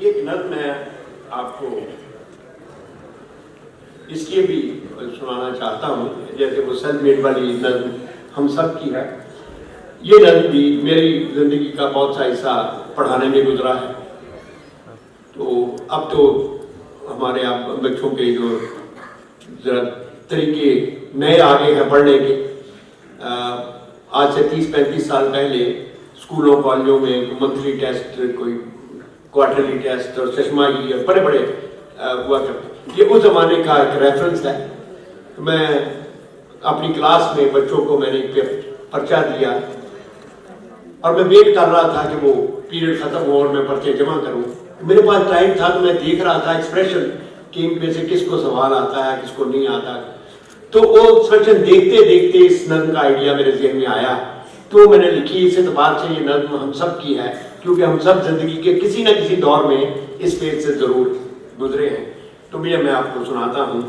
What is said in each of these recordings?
ایک نظم میں آپ کو اس لیے بھی سنانا چاہتا ہوں، جیسے وہ سیلف میڈ والی نظم ہم سب کی ہے، یہ نظم بھی میری زندگی کا بہت سا حصہ پڑھانے میں گزرا ہے۔ تو اب تو ہمارے آپ بچوں کے جو ذرا طریقے نئے آگے ہیں پڑھنے کے، آج سے 30-35 سال پہلے اسکولوں کالجوں میں منتھلی ٹیسٹ، کوئی کوارٹرلی ٹیسٹ اور چشمائی اور بڑے بڑے ہوا کرتے، یہ اس زمانے کا ایک ریفرنس ہے۔ میں اپنی کلاس میں بچوں کو میں نے ایک پرچہ دیا اور میں ویٹ کر رہا تھا کہ وہ پیریڈ ختم ہو اور میں پرچے جمع کروں۔ میرے پاس ٹائم تھا تو میں دیکھ رہا تھا ایکسپریشن کہ ان میں سے کس کو سوال آتا ہے، کس کو نہیں آتا۔ تو وہ ایکسپریشن دیکھتے دیکھتے اس نظم کا آئیڈیا میرے ذہن میں آیا، تو میں نے لکھی۔ اس اعتبار سے یہ نظم ہم سب کی ہے، کیونکہ ہم سب زندگی کے کسی نہ کسی دور میں اس فیز سے ضرور گزرے ہیں۔ تو میں آپ کو سناتا ہوں۔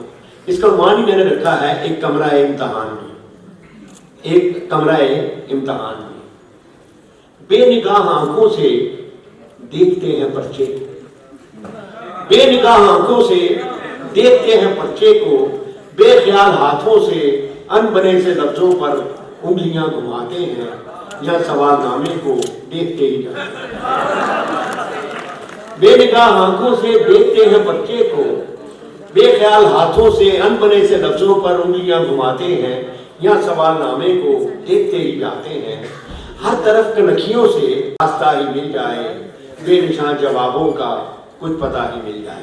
اس کا عنوان ہی میں نے رکھا ہے ایک کمرہ امتحان میں۔ ایک کمرہ امتحان میں بے نگاہ آنکھوں سے دیکھتے ہیں پرچے، بے نگاہ آنکھوں سے دیکھتے ہیں پرچے کو، بے خیال ہاتھوں سے ان بنے سے لفظوں پر انگلیاں گھماتے ہیں، یا سوال نامے کو دیکھتے ہی جاتے ہیں۔ بے نگاہ آنکھوں سے دیکھتے ہیں پرچے کو، بے خیال ہاتھوں سے ان بنے سے لفظوں پر انگلیاں گھماتے ہیں، یا سوال نامے کو دیکھتے ہی جاتے ہیں۔ ہر طرف کنکھیوں سے راستہ ہی مل جائے، بے نشان جوابوں کا کچھ پتہ ہی مل جائے۔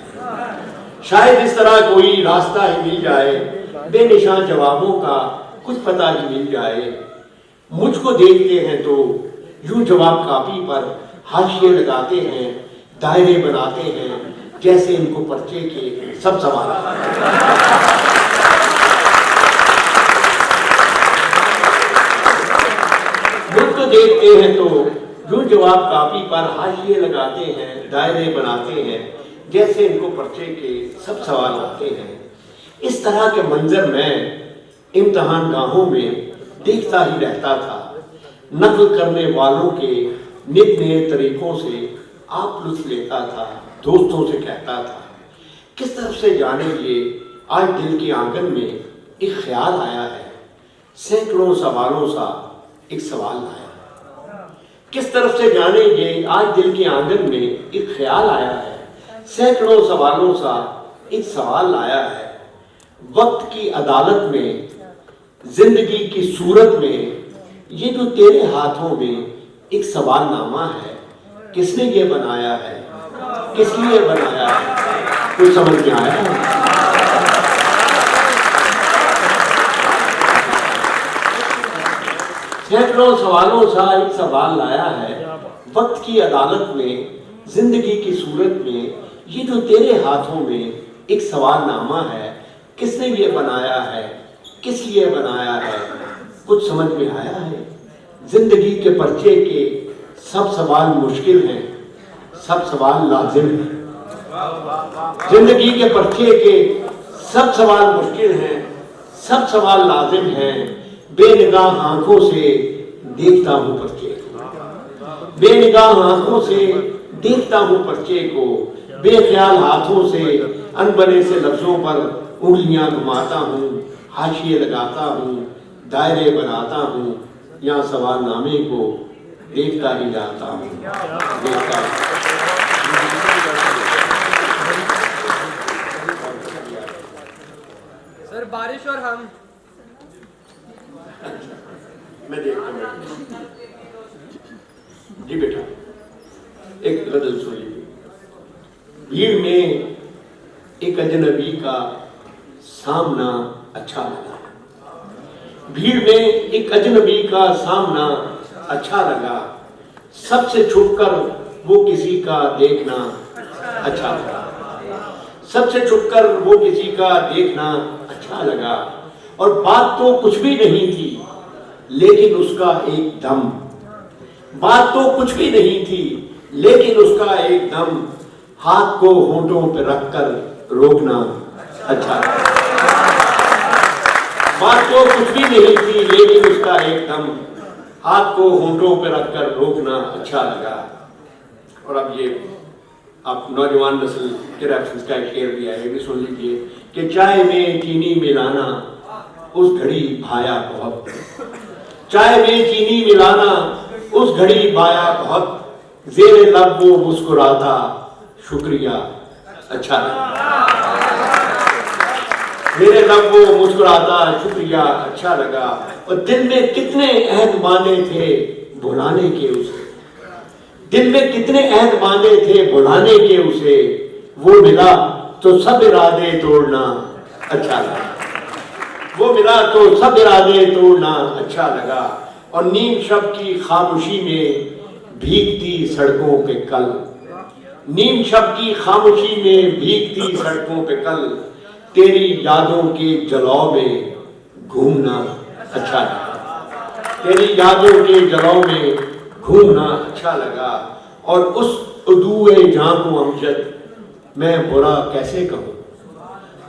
شاید اس طرح کوئی راستہ ہی مل جائے، بے نشان جوابوں کا کچھ پتہ ہی مل جائے۔ مجھ کو دیکھتے ہیں تو یوں جواب کاپی پر حاشیے لگاتے ہیں، دائرے بناتے ہیں، جیسے ان کو پرچے کے سب سوال۔ مجھ کو دیکھتے ہیں تو یوں جواب کاپی پر حاشیے لگاتے ہیں، دائرے بناتے ہیں، جیسے ان کو پرچے کے سب سوال آتے ہیں۔ اس طرح کے منظر میں امتحان گاہوں میں دیکھتا ہی رہتا تھا۔ نقل کرنے والوں کے نت نئے طریقوں سے آپ لطف لیتا تھا، دوستوں سے کہتا تھا، کس طرف سے جانے یہ آج دل کے آنگن میں ایک خیال آیا ہے، سینکڑوں سوالوں سا ایک سوال آیا۔ کس طرف سے جانے یہ آج دل کے آنگن میں ایک خیال آیا ہے، سینکڑوں سوالوں سا ایک سوال آیا ہے۔ وقت کی عدالت میں، زندگی کی صورت میں، یہ جو تیرے ہاتھوں میں ایک سوال نامہ ہے، کس نے یہ بنایا ہے، کس لیے بنایا ہے؟ کچھ سمجھ میں آیا ہے؟ سینکڑوں سوالوں سا ایک سوال لایا ہے۔ وقت کی عدالت میں، زندگی کی صورت میں، یہ جو تیرے ہاتھوں میں ایک سوال نامہ ہے، کس نے یہ بنایا ہے، کس لیے بنایا ہے؟ کچھ سمجھ میں آیا ہے؟ زندگی کے پرچے کے سب سوال مشکل ہیں، سب سوال لازم ہیں۔ زندگی کے پرچے کے سب سوال مشکل ہیں، سب سوال لازم ہیں۔ بے نگاہ آنکھوں سے دیکھتا ہوں پرچے کو، بے نگاہ آنکھوں سے دیکھتا ہوں پرچے کو، بے خیال ہاتھوں سے ان بنے سے لفظوں پر انگلیاں گھماتا ہوں، حاشیے لگاتا ہوں، دائرے بناتا ہوں، یا سوال نامے کو دیکھتا ہی جاتا ہوں، دیکھتا ہی۔ سر بارش اور ہم میں دیکھتا ہوں جی بیٹا ایک غزل سنیے۔ بھیڑ میں ایک اجنبی کا سامنا اچھا لگا، بھیڑ میں ایک اجنبی کا سامنا اچھا لگا، سب سے چھپ کر وہ کسی کا دیکھنا اچھا لگا، سب سے چھپ کر وہ کسی کا دیکھنا اچھا لگا۔ اور بات تو کچھ بھی نہیں تھی لیکن اس کا ایک دم، بات تو کچھ بھی نہیں تھی لیکن اس کا ایک دم، ہاتھ کو ہونٹوں پہ رکھ کر روکنا اچھا لگا۔ بات تو کچھ بھی نہیں تھی لیکن اس کا ایک دم، ہاتھ کو ہونٹوں پہ رکھ کر روکنا اچھا لگا۔ اور اب یہ آپ نوجوان نسل کے ریفرنس کا ایک شعر بھی ہے، یہ بھی سن لیجیے کہ چائے میں چینی ملانا اس گھڑی بھایا بہت، چائے میں چینی ملانا اس گھڑی بھایا بہت، زیر لب وہ مسکراتا شکریہ اچھا لگا، میرے لب وہ مسکراتا شکریہ اچھا لگا، اور دل میں کتنے عہد باندھے تھے بھلانے کے اسے، دل میں کتنے عہد باندھے تھے بھلانے کے اسے، وہ ملا تو سب ارادے توڑنا اچھا لگا، وہ ملا تو سب ارادے توڑنا اچھا لگا، اور نیم شب کی خاموشی میں بھیگتی سڑکوں پہ کل، نیم شب کی خاموشی میں بھیگتی سڑکوں پہ کل، تیری یادوں کے جلاؤ میں گھومنا اچھا لگا، تیری یادوں کے جلاؤ میں گھومنا اچھا لگا، اور اس عدوئے جاں کو امجد میں برا کیسے کہوں،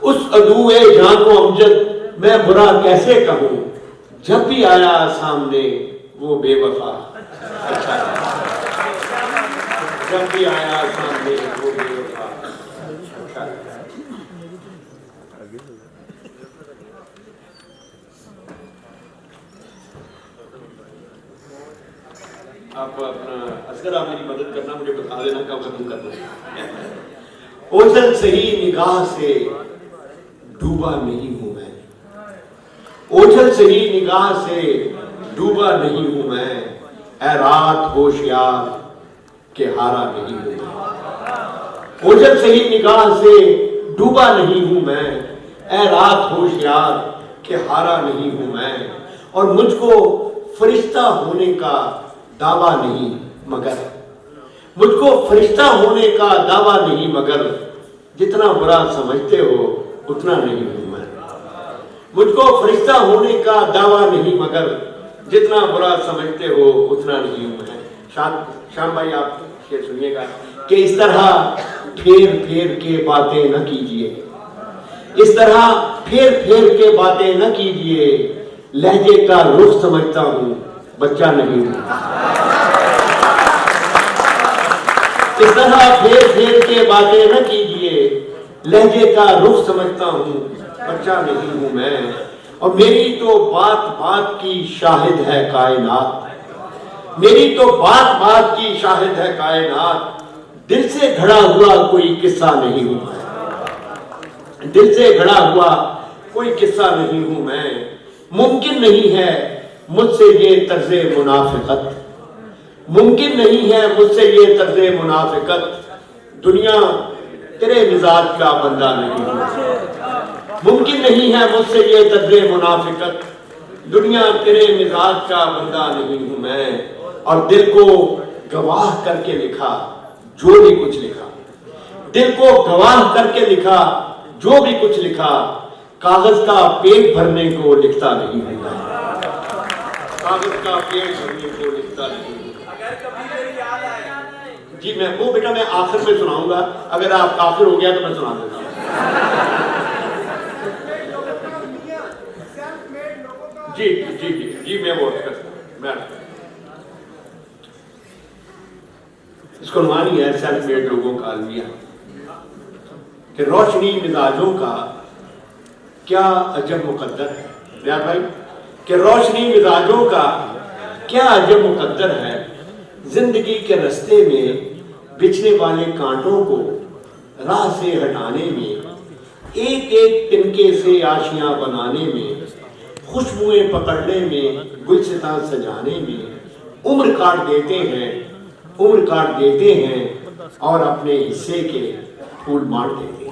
اس عدوئے جاں کو امجد میں برا کیسے کہوں، جب بھی آیا سامنے وہ بے وفا اچھا لگا، جب بھی آیا سامنے وہ بے وفا اچھا لگا۔ آپ اپنا اصغر آپ میری مدد کرنا، مجھے بتا دینا کب ختم کرنا ہے۔ اوجھل سہی نگاہ سے ڈوبا نہیں ہوں میں، اوجھل سہی نگاہ سے ڈوبا نہیں ہوں میں، اے رات ہوشیار کہ ہارا نہیں ہوں میں، اوجھل سہی نگاہ سے ڈوبا نہیں ہوں میں، اے رات ہوشیار کہ ہارا نہیں ہوں میں، اور مجھ کو فرشتہ ہونے کا دعویٰ نہیں مگر، مجھ کو فرشتہ ہونے کا دعویٰ نہیں مگر، جتنا برا سمجھتے ہو اتنا نہیں ہوں میں، مجھ کو فرشتہ ہونے کا دعویٰ نہیں مگر، جتنا برا سمجھتے ہو اتنا نہیں ہوں میں۔ شام بھائی آپ شعر سنیے گا کہ اس طرح پھیر پھیر کے باتیں نہ کیجئے، اس طرح پھیر پھیر کے باتیں نہ کیجئے، لہجے کا رخ سمجھتا ہوں بچہ نہیں ہوں، اس طرح پھیر پھیر کے باتیں نہ کیجئے، لہجے کا رخ سمجھتا ہوں بچہ نہیں ہوں میں، اور میری تو بات بات کی شاہد ہے کائنات، میری تو بات بات کی شاہد ہے کائنات، دل سے گھڑا ہوا کوئی قصہ نہیں ہوں میں، دل سے گھڑا ہوا کوئی قصہ نہیں ہوں میں، ممکن نہیں ہے مجھ سے یہ طرز منافقت، ممکن نہیں ہے مجھ سے یہ طرز منافقت، دنیا تیرے مزاج کا بندہ نہیں ہوں، ممکن نہیں ہے مجھ سے یہ طرز منافقت، دنیا تیرے مزاج کا بندہ نہیں ہوں میں، اور دل کو گواہ کر کے لکھا جو بھی کچھ لکھا، دل کو گواہ کر کے لکھا جو بھی کچھ لکھا، کاغذ کا پیٹ بھرنے کو لکھتا نہیں ہوں میں، کاغذ کا پیٹ بھرنے کو لکھتا نہیں ہوں۔ جی میں وہ بیٹا میں آخر میں سناؤں گا، اگر آپ کافر ہو گیا تو میں سنا دیتا ہوں۔ جی جی جی جی میں وہ کرتا ہوں، اس کو عنوان ہی ہے سیلف میڈ لوگوں کا المیہ، کہ روشنی مزاجوں کا کیا عجب مقدر ہے، ریاض بھائی، کہ روشنی مزاجوں کا کیا عجب مقدر ہے، زندگی کے رستے میں بچھنے والے کانٹوں کو راہ سے ہٹانے میں، ایک ایک تنکے سے آشیاں بنانے میں، خوشبوئیں پکڑنے میں، گلستان سجانے میں، عمر کاٹ دیتے ہیں، عمر کاٹ دیتے ہیں، اور اپنے حصے کے پھول بانٹ دیتے ہیں،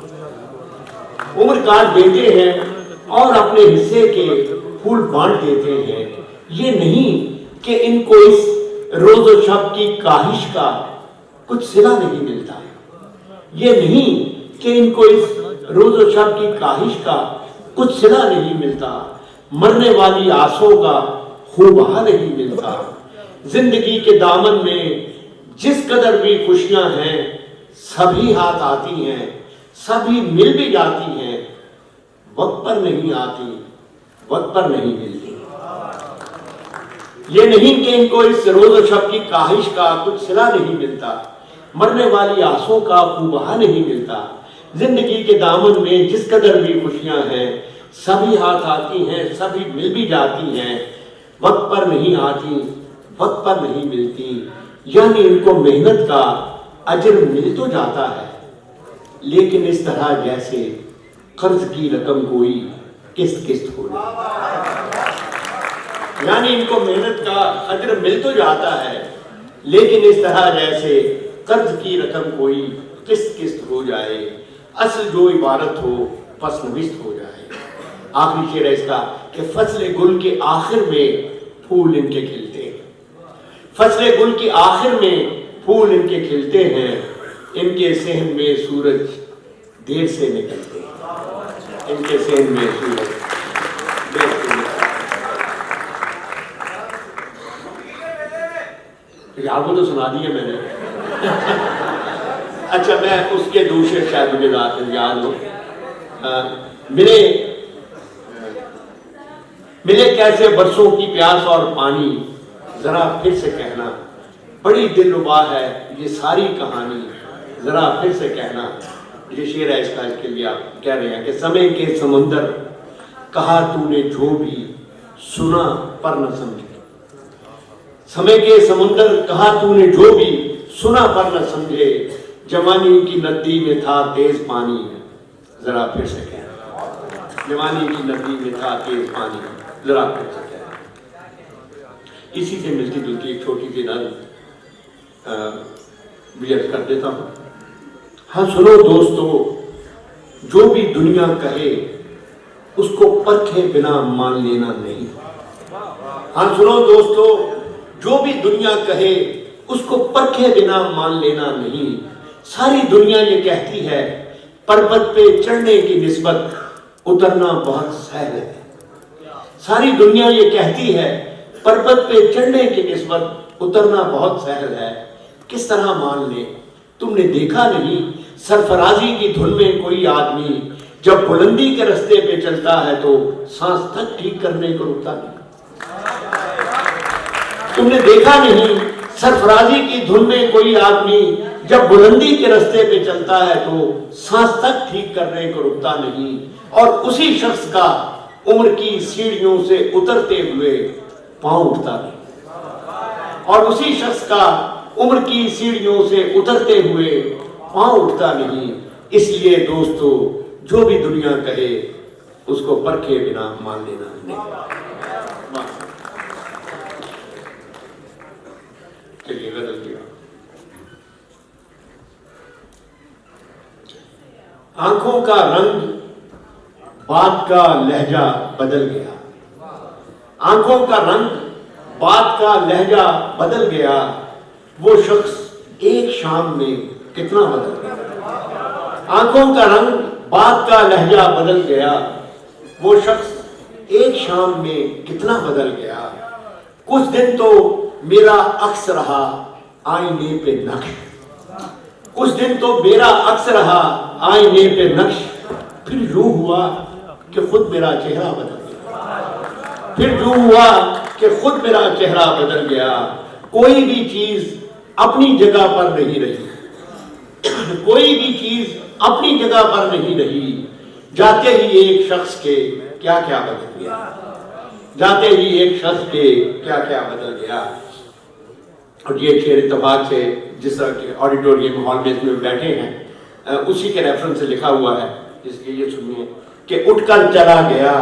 عمر کاٹ دیتے ہیں اور اپنے حصے کے پھول بانٹ دیتے ہیں، یہ نہیں کہ ان کو اس روز و شب کی کاہش کا کچھ صلہ نہیں ملتا، یہ نہیں کہ ان کو اس روز و شب کی کاہش کا کچھ صلہ نہیں ملتا، مرنے والی آسوں کا خون بہا نہیں ملتا، زندگی کے دامن میں جس قدر بھی خوشیاں ہیں سبھی ہاتھ آتی ہیں، سبھی مل بھی جاتی ہیں، وقت پر نہیں آتی، وقت پر نہیں ملتی، یہ نہیں کہ ان کو اس روز و شب کی کاہش کا کچھ صلہ نہیں ملتا، مرنے والی آسوں کا خوبہ نہیں ملتا، زندگی کے دامن میں جس قدر بھی خوشیاں ہیں، سبھی ہاتھ آتی ہیں، سبھی مل بھی جاتی ہیں، وقت پر نہیں آتی، وقت پر نہیں ملتی، یعنی ان کو محنت کا اجر مل تو جاتا ہے، لیکن اس طرح جیسے قرض کی رقم کوئی قسط قسط ہو جائے، یعنی ان کو محنت کا اجر مل تو جاتا ہے، لیکن اس طرح جیسے قرض کی رقم کوئی قسط قسط ہو جائے، اصل جو عبارت ہو پس نوشت ہو جائے۔ آخری شعر ہے اس کا کہ فصل گل کے آخر میں پھول ان کے کھلتے ہیں، فصل گل کے آخر میں پھول ان کے کھلتے ہیں، ان کے صحن میں سورج دیر سے نکلتے ہیں، ان کے صحن میں سورج دیر سے نکلتے ہیں۔ آپ کو تو سنا دیا میں نے۔ اچھا میں اس کے دوسرے شاید مجھے یاد ہو، ملے کیسے برسوں کی پیاس اور پانی، ذرا پھر سے کہنا، بڑی دل ربا ہے یہ ساری کہانی، ذرا پھر سے کہنا۔ یہ شعر ہے اس کا، اس کے لیے آپ کہہ رہے ہیں کہ سمے کے سمندر کہا تو نے جو بھی سنا پر نہ سمجھے، سمے کے سمندر کہا تو نے جو بھی سنا پر نہ سمجھے، جوانی کی ندی میں تھا تیز پانی، ذرا پھر سے کہنا، جوانی کی ندی میں تھا تیز پانی، ذرا پھر سے کہنا۔ اسی سے ملتی جلتی ایک چھوٹی سی نظم بھی عرض کر دیتا ہوں۔ ہاں سنو دوستو، جو بھی دنیا کہے اس کو پرکھے بنا مان لینا نہیں۔ ہاں سنو دوستو، جو بھی دنیا کہے اس کو پرکھے بنا مان لینا نہیں۔ ساری دنیا یہ کہتی ہے پربت پہ چڑھنے کی نسبت اترنا بہت سہل ہے، ساری دنیا یہ کہتی ہے پربت پہ چڑھنے کی نسبت اترنا بہت سہل ہے، کس طرح مان لے؟ تم نے دیکھا نہیں سرفرازی کی دھن میں کوئی آدمی جب بلندی کے رستے پہ چلتا ہے تو سانس تک ٹھیک کرنے کو رکتا نہیں۔ تم نے دیکھا نہیں سرفرازی کی دھن میں کوئی آدمی جب بلندی کے رستے پہ چلتا ہے تو سانس تک ٹھیک کرنے کو رکتا نہیں، اور اسی شخص کا عمر کی سیڑھیوں سے اترتے ہوئے پاؤں اٹھتا نہیں، اور اسی شخص کا عمر کی سیڑھیوں سے اترتے ہوئے پاؤں اٹھتا نہیں۔ اس لیے دوستو، جو بھی دنیا کہے اس کو پرکھے بنا مان لینا نہیں۔ چلیے غزل کیا۔ آنکھوں کا رنگ بات کا لہجہ بدل گیا، آنکھوں کا رنگ بات کا لہجہ بدل گیا، وہ شخص ایک شام میں کتنا بدل گیا۔ آنکھوں کا رنگ بات کا لہجہ بدل گیا، وہ شخص ایک شام میں کتنا بدل گیا۔ کچھ دن تو میرا عکس رہا آئینے پہ نقش، کچھ دن تو میرا عکس رہا آئینے پہ نقش، پھر یوں ہوا کہ خود میرا چہرہ بدل گیا، پھر یوں ہوا کہ خود میرا چہرہ بدل گیا۔ کوئی بھی چیز اپنی جگہ پر نہیں رہی، کوئی بھی چیز اپنی جگہ پر نہیں رہی، جاتے ہی ایک شخص کے کیا کیا بدل گیا، جاتے ہی ایک شخص کے کیا کیا بدل گیا۔ اور یہ شعر اتفاق سے جس طرح کے آڈیٹوریم ہال میں اس میں بیٹھے ہیں اسی کے ریفرنس سے لکھا ہوا ہے، جس کے یہ سنیے کہ اٹھ کر چلا گیا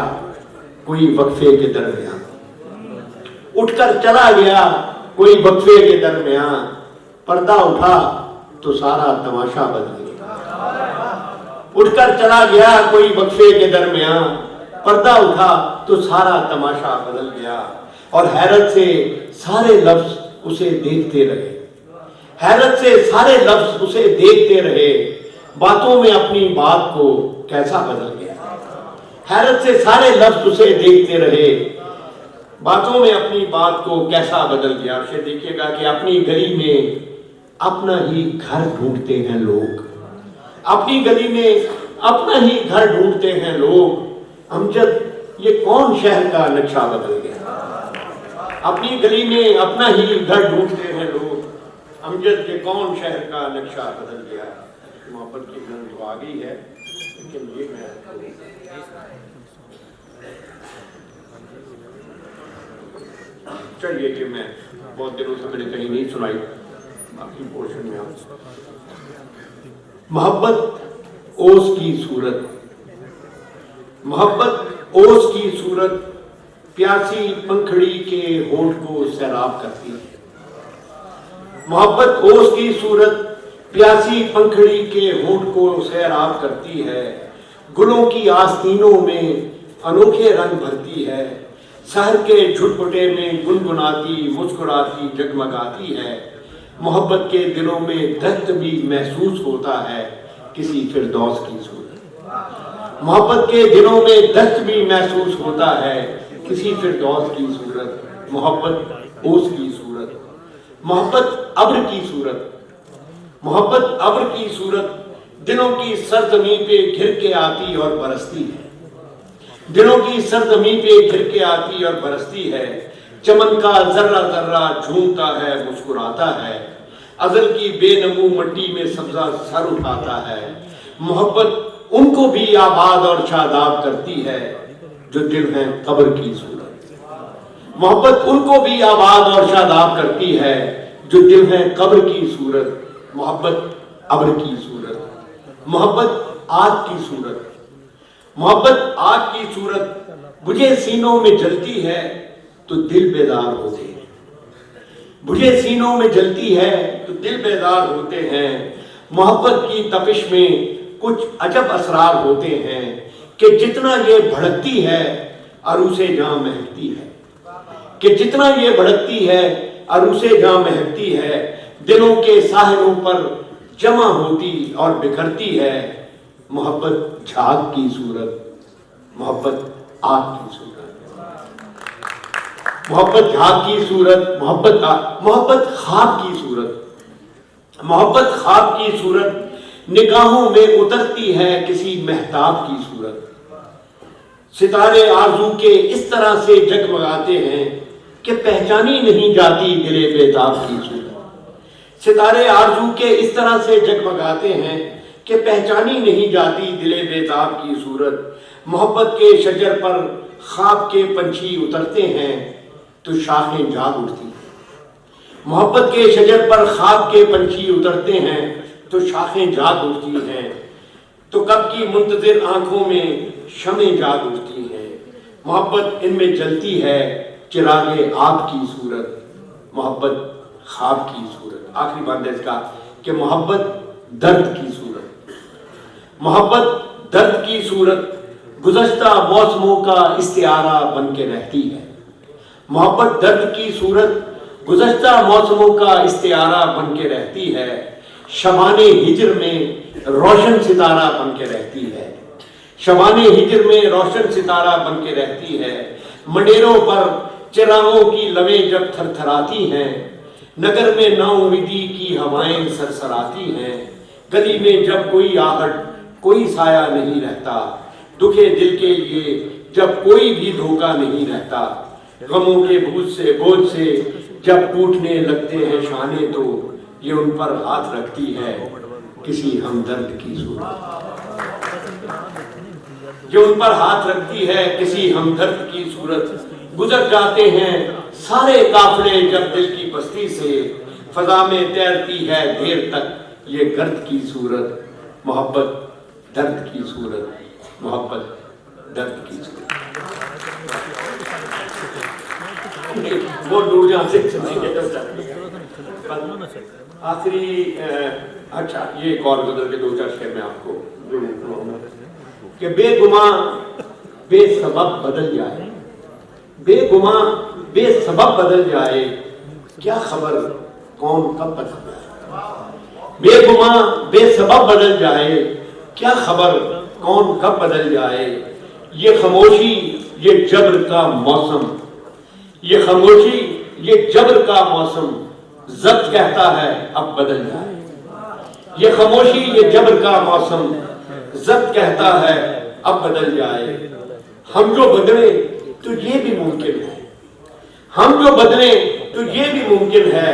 کوئی وقفے کے درمیان، اٹھ کر چلا گیا کوئی وقفے کے درمیان، پردہ اٹھا تو سارا تماشا بدل گیا، اٹھ کر چلا گیا کوئی وقفے کے درمیان، پردہ اٹھا تو سارا تماشا بدل گیا۔ اور حیرت سے سارے لفظ اسے دیکھتے رہے، حیرت سے سارے لفظ اسے دیکھتے رہے، باتوں میں اپنی بات کو کیسا بدل گیا، حیرت سے سارے لفظ اسے دیکھتے رہے، باتوں میں اپنی بات کو کیسا بدل گیا۔ پھر دیکھیے گا کہ اپنی گلی میں اپنا ہی گھر ڈھونڈتے ہیں لوگ، اپنی گلی میں اپنا ہی گھر ڈھونڈتے ہیں لوگ، امجد یہ کون شہر کا نقشہ بدل گیا، اپنی گلی میں اپنا ہی گھر ڈھونڈتے ہیں لوگ، امجد کے کون شہر کا نقشہ بدل گیا. محبت کی گن تو آ گئی ہے لیکن یہ میں چلیے کہ میں بہت دنوں سے میں نے کہیں نہیں سنائی باقی پورشن میں آپ. محبت اوس کی صورت، محبت اوس کی صورت پیاسی پنکھڑی کے ہونٹ کو سیراب کرتی ہے. محبت اوس کی صورت پیاسی پنکھڑی کے ہونٹ کو سیراب کرتی ہے. گلوں کی آستینوں میں انوکھے رنگ بھرتی ہے. سحر کے جھٹپٹے میں گنگناتی مسکراتی جگمگاتی ہے. محبت کے دلوں میں درد بھی محسوس ہوتا ہے کسی فردوس کی صورت. محبت کے دلوں میں درد بھی محسوس ہوتا ہے کسی فردوس کی صورت. محبت اوس کی صورت، محبت ابر کی صورت، محبت ابر کی صورت دلوں کی سرزمین پہ گھر کے آتی اور برستی ہے. دلوں کی سرزمین پہ گھر کے آتی اور برستی ہے. چمن کا ذرہ ذرہ جھومتا ہے مسکراتا ہے. ازل کی بے نمو مٹی میں سبزہ سر اٹھاتا ہے. محبت ان کو بھی آباد اور شاداب کرتی ہے جو دل ہیں قبر کی صورت. محبت ان کو بھی آباد اور شاداب کرتی ہے جو دل ہیں قبر کی صورت. محبت ابر کی صورت، محبت آگ کی صورت، محبت آگ کی صورت بجھے سینوں میں جلتی ہے تو دل بیدار ہوتے ہیں. بجھے سینوں میں جلتی ہے تو دل بیدار ہوتے ہیں. محبت کی تپش میں کچھ عجب اسرار ہوتے ہیں کہ جتنا یہ بھڑکتی ہے عروسے جہاں مہکتی ہے. کہ جتنا یہ بھڑکتی ہے عروسے جہاں مہکتی ہے. دلوں کے ساحلوں پر جمع ہوتی اور بکھرتی ہے. محبت جھاگ کی صورت، محبت آگ کی صورت، محبت جھاگ کی صورت، محبت خواب کی صورت، محبت خواب کی صورت نگاہوں میں اترتی ہے کسی مہتاب کی صورت. ستارے آرزو کے اس طرح سے جگمگاتے ہیں کہ پہچانی نہیں جاتی دل بیتاب کی صورت. ستارے آرزو کے اس طرح سے جگمگاتے ہیں کہ پہچانی نہیں جاتی دل بیتاب کی صورت. محبت کے شجر پر خواب کے پنچھی اترتے ہیں تو شاخیں جاگ اٹھتی ہیں. محبت کے شجر پر خواب کے پنچھی اترتے ہیں تو شاخیں جاگ اٹھتی ہیں. تو کب کی منتظر آنکھوں میں شمعیں جاگ اٹھتی ہیں. محبت ان میں جلتی ہے چراغ آب کی صورت. محبت خواب کی صورت. آخری بات ہے اس کا کہ محبت درد کی صورت، محبت درد کی صورت گزشتہ موسموں کا استعارہ بن کے رہتی ہے. محبت درد کی صورت گزشتہ موسموں کا استعارہ بن کے رہتی ہے. شبان ہجر میں روشن ستارہ بن کے رہتی ہے. شبان ہجر میں روشن ستارہ بن کے رہتی ہے. منڈیروں پر چراغوں کی لویں جب تھر تھراتی ہیں، نگر میں نا امیدی کی ہوائیں سرسراتی ہیں. گلی میں جب کوئی آہٹ کوئی سایہ نہیں رہتا، دکھے دل کے لیے جب کوئی بھی دھوکہ نہیں رہتا. غموں کے بوجھ سے جب ٹوٹنے لگتے ہیں شانے تو یہ ان پر ہاتھ رکھتی ہے کسی ہمدرد کی صورت. جو ان پر ہاتھ رکھتی ہے کسی ہمدرد کی صورت. گزر جاتے ہیں سارے قافلے جب دل کی بستی سے، فضا میں تیرتی ہے دیر تک یہ گرد کی صورت. محبت درد کی صورت، محبت درد کی صورت. وہ ڈور جہاں سے آخری اچھا یہ ایک اور گزر کے دو چار شعر میں آپ کو کہ بے گماں بے سبب بدل جائے، بے گماں بے سبب بدل جائے، کیا خبر کون کب بدل جائے. بے گماں بے سبب بدل جائے، کیا خبر کون کب بدل جائے. یہ خاموشی یہ جبر کا موسم، یہ خاموشی یہ جبر کا موسم ضبط کہتا ہے اب بدل جائے. یہ خاموشی یہ جبر کا موسم ضبط کہتا ہے اب بدل جائے. ہم جو بدلے تو یہ بھی ممکن ہے، ہم جو بدلیں تو یہ بھی ممکن ہے.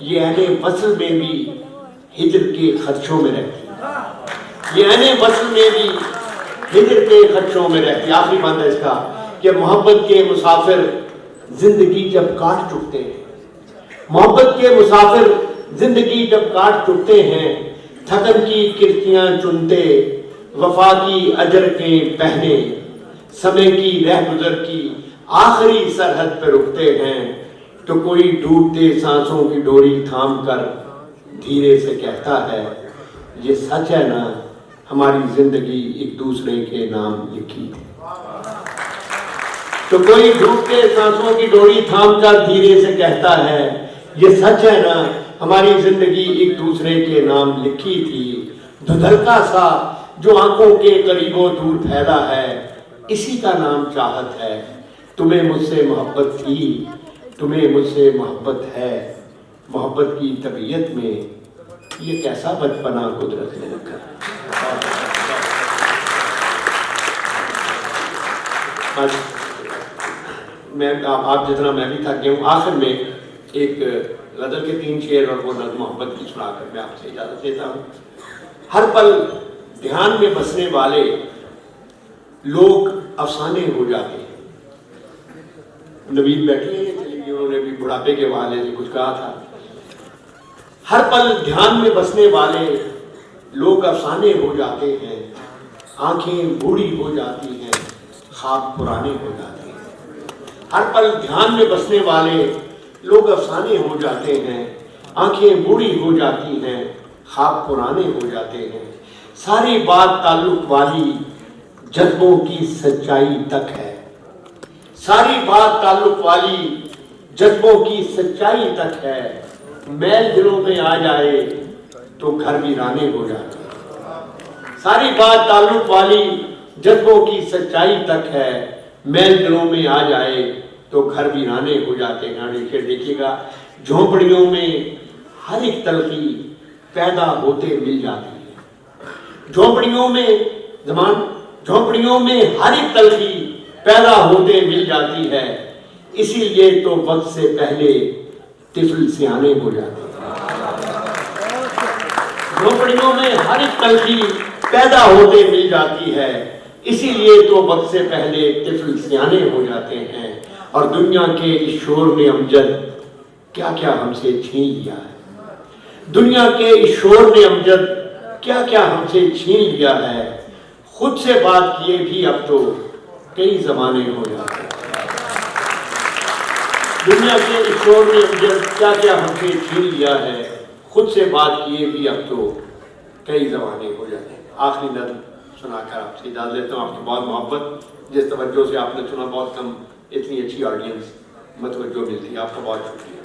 یہ اہل وصل میں بھی ہجر کے خدشوں میں رہتی ہے، یہ اہل وصل میں بھی ہجر کے خدشوں میں رہتی ہے۔ آخری بات ہے اس کا کہ محبت کے مسافر زندگی جب کاٹ چکتے ہیں، محبت کے مسافر زندگی جب کاٹ چکتے ہیں، تھکن کی کرتیاں چنتے وفا کی اجر کے پہنے، سمے کی رہ گزر کی آخری سرحد پہ رکتے ہیں، تو کوئی ڈوبتے سانسوں کی ڈوری تھام کر دھیرے سے کہتا ہے یہ سچ ہے نا ہماری زندگی ایک دوسرے کے نام لکھی تھی۔ تو کوئی ڈوبتے سانسوں کی ڈوری تھام کر دھیرے سے کہتا ہے یہ سچ ہے نا ہماری زندگی ایک دوسرے کے نام لکھی تھی۔ دھندلکا سا جو آنکھوں کے قریب و دور پھیلا ہے، اسی کا نام چاہت ہے۔ تمہیں مجھ سے محبت تھی، تمہیں مجھ سے محبت ہے، محبت کی طبیعت میں یہ کیسا بچپنا قدرت نے رکھا۔ میں آپ جتنا میں بھی تھک گیا ہوں، آخر میں ایک غزل کے 3 شعر اور وہ نظم محبت کی سنا کر میں آپ سے اجازت دیتا ہوں۔ ہر پل دھیان میں بسنے والے لوگ افسانے ہو جاتے ہیں۔ نوید بیٹھی ہیں چلی گئی، انہوں نے بھی بڑھاپے کے حوالے سے کچھ کہا تھا۔ ہر پل دھیان میں بسنے والے لوگ افسانے ہو جاتے ہیں، آنکھیں بوڑھی ہو جاتی ہیں، خواب پرانے ہو جاتے ہیں۔ ہر پل دھیان میں بسنے والے لوگ افسانے ہو جاتے ہیں، آنکھیں بوڑھی ہو جاتی ہیں، خواب پرانے ہو جاتے ہیں۔ ساری بات تعلق والی جذبوں کی سچائی تک ہے، ساری بات تعلق والی جذبوں کی سچائی تک ہے۔ میل دلوں میں آ جائے تو گھر ویرانے ہو جاتے ہیں۔ ساری بات تعلق والی جذبوں کی سچائی تک ہے، میل دلوں میں آ جائے تو گھر ویرانے ہو جاتے ہیں۔ دیکھیے گا جھونپڑیوں میں ہر ایک تلخی پیدا ہوتے مل جاتی ہے، جھونپڑیوں میں جھونپڑیوں میں ہر ایک تلخی پیدا ہوتے مل جاتی ہے، اسی لیے تو وقت سے پہلے طفل سیانے ہو جاتے ہیں۔ جھونپڑیوں میں ہر ایک تلخی پیدا ہوتے مل جاتی ہے، اسی لیے تو وقت سے پہلے طفل سیانے ہو جاتے ہیں۔ اور دنیا کے اس شور نے امجد کیا کیا ہم سے چھین لیا ہے، دنیا کے اس شور نے امجد کیا کیا ہم سے چھین لیا ہے، خود سے بات کیے بھی اب تو کئی زمانے ہو جاتے ہیں۔ دنیا کے اس شور نے امجد کیا کیا ہم سے چھین لیا ہے، خود سے بات کیے بھی اب تو کئی زمانے ہو جاتے ہیں۔ آخری نظم سنا کر آپ سے اجازت لیتا ہوں۔ آپ کی بہت محبت، جس توجہ سے آپ نے سنا، بہت کم اتنی اچھی آڈینس متوجہ ملتی ہے، آپ کا بہت شکریہ۔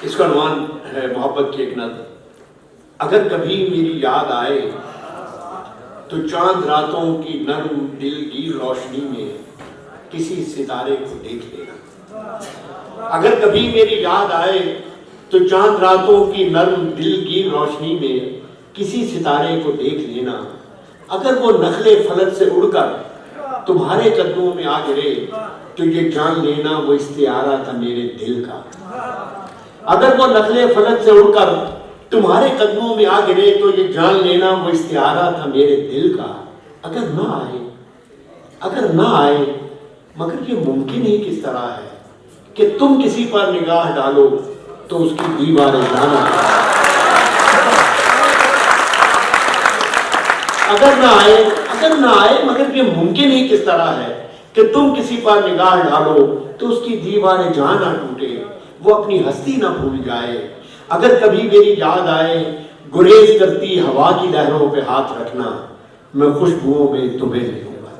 اس کا عنوان ہے محبت کی ایک نظم۔ اگر کبھی میری یاد آئے تو چاند راتوں کی نرم دلگیر روشنی میں کسی ستارے کو دیکھ لینا۔ اگر کبھی میری یاد آئے تو چاند راتوں کی نرم دلگیر روشنی میں کسی ستارے کو دیکھ لینا۔ اگر وہ نخلے فلک سے اڑ کر تمہارے قدموں میں آ گرے تو یہ جان لینا وہ استعارہ تھا میرے دل کا۔ اگر وہ نخلے فلک سے اڑ کر تمہارے قدموں میں آ گرے تو یہ جان لینا وہ استعارہ تھا میرے دل کا۔ اگر نہ آئے مگر یہ ممکن ہی کس طرح ہے کہ تم کسی پر نگاہ ڈالو تو اس کی دیواریں جانا۔ اگر نہ آئے مگر یہ ممکن ہی کس طرح ہے کہ تم کسی پر نگاہ ڈالو تو اس کی دیواریں جان نہ ٹوٹے، وہ اپنی ہستی نہ بھول جائے۔ اگر کبھی میری یاد آئے گریز کرتی ہوا کی لہروں پہ ہاتھ رکھنا، میں خوشبوؤں میں تمہیں ملوں گا۔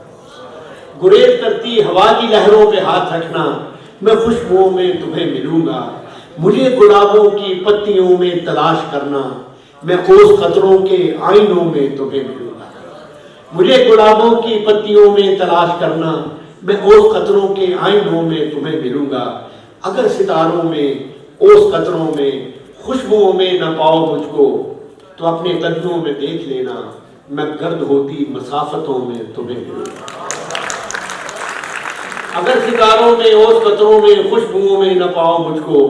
گریز کرتی ہوا کی لہروں پہ ہاتھ رکھنا، میں خوشبوؤں میں تمہیں ملوں گا۔ مجھے گلابوں کی پتیوں میں تلاش کرنا، میں اوس قطروں کے آئینوں میں تمہیں ملوں گا۔ مجھے گلابوں کی پتیوں میں تلاش کرنا، میں اوس قطروں کے آئینوں میں تمہیں ملوں گا۔ اگر ستاروں میں، اوس قطروں میں، خوشبوؤں میں نہ پاؤ مجھ کو تو اپنے قدموں میں دیکھ لینا، میں گرد ہوتی مسافتوں میں تمہیں ملوں گا۔ اگر ستاروں میں اوس قطروں میں خوشبوؤں میں نہ پاؤ مجھ کو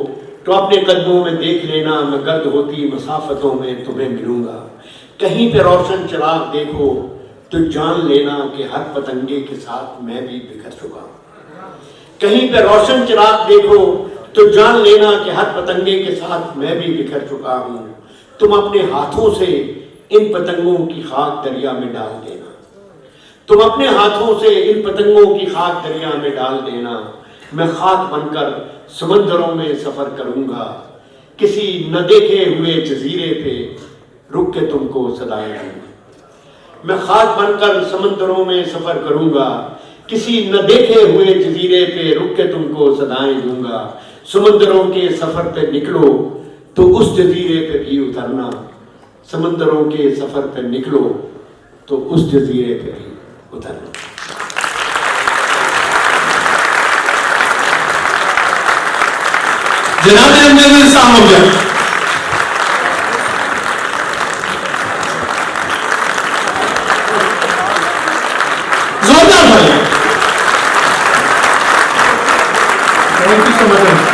تو اپنے قدموں میں دیکھ لینا میں گرد ہوتی مسافتوں میں تمہیں ملوں گا. کہیں پہ روشن چراغ دیکھو تو جان لینا کہ ہر پتنگے کے ساتھ میں بھی بکھر چکا ہوں. کہیں پہ روشن چراغ دیکھو تو جان لینا کہ ہر پتنگے کے ساتھ میں بھی بکھر چکا ہوں. تم اپنے ہاتھوں سے ان پتنگوں کی خاک دریا میں ڈال دینا. تم اپنے ہاتھوں سے ان پتنگوں کی خاک دریا میں ڈال دینا. میں خاک بن کر سمندروں میں سفر کروں گا. کسی نہ دیکھے ہوئے جزیرے پہ رک کے تم کو صدائیں دوں گا. میں خاک بن کر سمندروں میں سفر کروں گا. کسی نہ دیکھے ہوئے جزیرے پہ رک کے تم کو صدائیں دوں گا. سمندروں کے سفر پہ نکلو تو اس جزیرے پہ بھی اترنا. سمندروں کے سفر پہ نکلو تو اس جزیرے پہ بھی اترنا. جناب امجد صاحب ہو گیا. زوردار بھائی. Thank you so much.